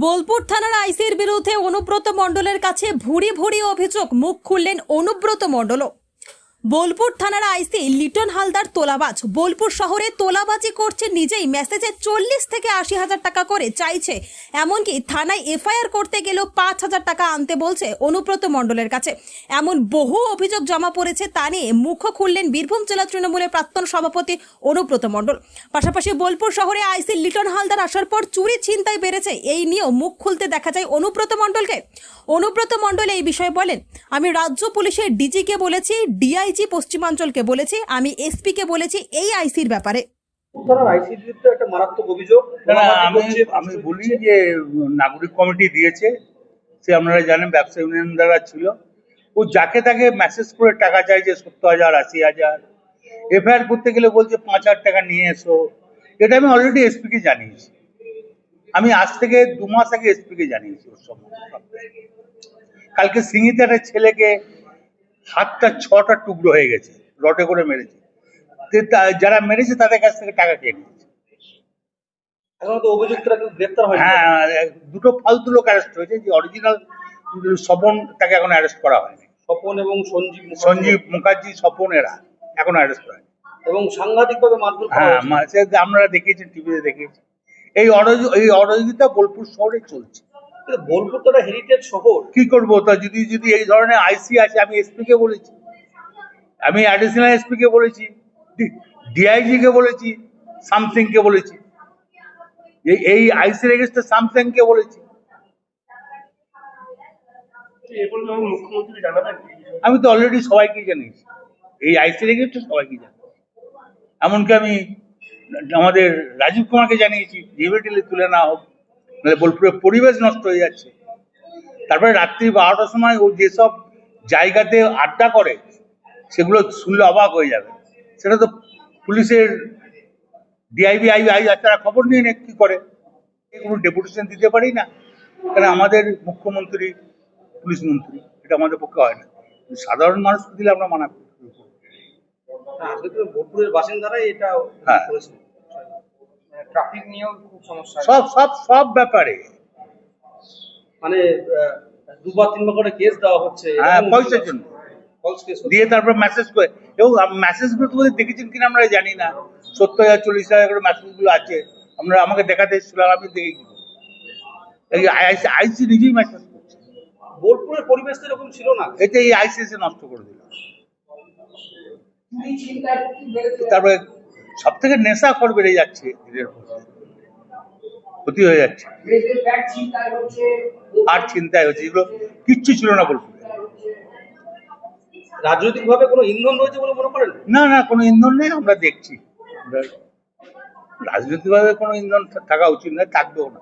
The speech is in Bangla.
বোলপুর থানার আইসির বিরুদ্ধে অনুব্রত মণ্ডলের কাছে ভুরি ভুরি অভিযোগ, মুখ খুললেন অনুব্রত মণ্ডলও। বোলপুর থানার আইসি লিটন হালদার তোলাবাজ। বোলপুর শহরে তোলাবাজি করছে, নিজেই মেসেজে 40 থেকে 80 হাজার টাকা করে চাইছে, এমনকি থানায় এফআইআর করতে গেলেও 5 হাজার টাকা আনতে বলছে অনুব্রত মণ্ডলের কাছে। এমন বহু অভিযোগ জমা পড়েছে, তা নিয়ে মুখ খুললেন বীরভূম জেলা তৃণমূলের প্রাক্তন সভাপতি অনুব্রত মণ্ডল। পাশাপাশি বোলপুর শহরে আইসি লিটন হালদার আসার পর চুরি ছিনতাই বেড়েছে, এই নিয়েও মুখ খুলতে দেখা যায় অনুব্রত মণ্ডলকে। অনুব্রত মণ্ডল এই বিষয়ে বলেন, আমি রাজ্য পুলিশের ডিজিকে বলেছি, ডিআইজি পশ্চিমাঞ্চলকে বলেছি, আমি এসপি কে বলেছি এই আইসির ব্যাপারে। আইসির বিরুদ্ধে একটা মারাত্মক অভিযোগ। আমি বলি যে নাগরিক কমিটি দিয়েছে, সে আপনারা জানেন ব্যবসা ইউনিয়ন দ্বারা ছিল, ও যাকে তাকে মেসেজ করে টাকা চাইছে 70,000 80,000, এফআইআর করতে গেলে বলছে 5,000 টাকা নিয়ে এসো। এটা আমি অলরেডি এসপি কে জানিয়েছি, আমি আজ থেকে 2 মাস আগে এসপি কে জানিয়েছি। ওর সম্বন্ধে কালকে সিঙ্গিতে একটা ছেলেকে হাতটা 6টা টুকরো হয়ে গেছে, রডে করে মেরেছে, যারা মেরেছে তাদের কাছ থেকে টাকা খেয়ে নিয়েছে। এখন তো অভিযুক্তরা কেউ গ্রেফতার হয়নি। হ্যাঁ, 2টো ফালতু লোক অ্যারেস্ট হয়েছে, যে অরিজিনাল স্বপন তাকে এখন অ্যারেস্ট করা হয়নি। স্বপন এবং সঞ্জীব মুখার্জি, স্বপন এরা এখন অ্যারেস্ট হয়নি। এবং সাংঘাতিকভাবে মারধর করা হ্যাঁ, হয়েছে। আপনারা দেখিয়েছেন, টিভিতে দেখিয়েছেন। এই অরাজকতা বোলপুর শহরে চলছে। কিন্তু বোলপুর তো একটা হেরিটেজ শহর। কি করবো তা, যদি এই ধরনের আইসি আছে, আমি এসপি কে বলেছি, আমি অ্যাডিশনাল এসপি কে বলেছি, ডিআইজি কে বলেছি, সামথিং কে বলেছি, এই আইসি রেজিস্টার সামথিং কে বলেছি। মুখ্যমন্ত্রী জানাবেন? আমি তো অলরেডি সবাইকে জানিয়েছি, এই আইসি রেজিস্টার সবাইকে জানি, এমনকি আমি আমাদের রাজীব কুমারকে জানিয়েছি, ইমিডিয়েটলি তুলে না হোক, নাহলে বোলপুরের পরিবেশ নষ্ট হয়ে যাচ্ছে। তারপরে রাত্রি 12টার সময় ও যেসব জায়গাতে আড্ডা করে, সেগুলো শুনলে অবাক হয়ে যাবে। সেটা তো পুলিশের ডিআইবি আই তারা খবর নিয়ে নে কি করে, কোনো ডেপুটেশন দিতে পারি না, কারণ আমাদের মুখ্যমন্ত্রী পুলিশ মন্ত্রী, এটা আমাদের পক্ষে হয় না। সাধারণ মানুষকে দিলে আমরা মানা করি। আজকে তো বোলপুরের বাসিন্দারাই এটা করেছে। ট্রাফিক নিয়েও খুব সমস্যা, সব ব্যাপারে মানে 2-3 করে কেস দেওয়া হচ্ছে। হ্যাঁ, পয়সার জন্য দিয়ে তারপর মেসেজ করে, এবং মেসেজগুলো তোমাদের দেখেছেন কিনা আমরা জানি না, 70,000 40,000 করে মেসেজগুলো আছে, আমাকে দেখাতে এসেছিলাম, আমি দেখে আইসি নিজেই মেসেজ করছে। বোলপুরের পরিবেশ তো এরকম ছিল না, এটা এই আইসিএস নষ্ট করে দিল। তারপরে সব থেকে নেশাখোর বেড়ে যাচ্ছে, দিনের পর ক্ষতি হয়ে যাচ্ছে, আর চিন্তায় হচ্ছে, এগুলো কিচ্ছু ছিল না বোলপুরে। রাজনৈতিক ভাবে কোনো ইন্ধন রয়েছে বলে মনে করেন? না, কোনো ইন্ধন নেই, আমরা দেখছি। রাজনৈতিক ভাবে কোনো ইন্ধন থাকা উচিত নয়, থাকবেও না।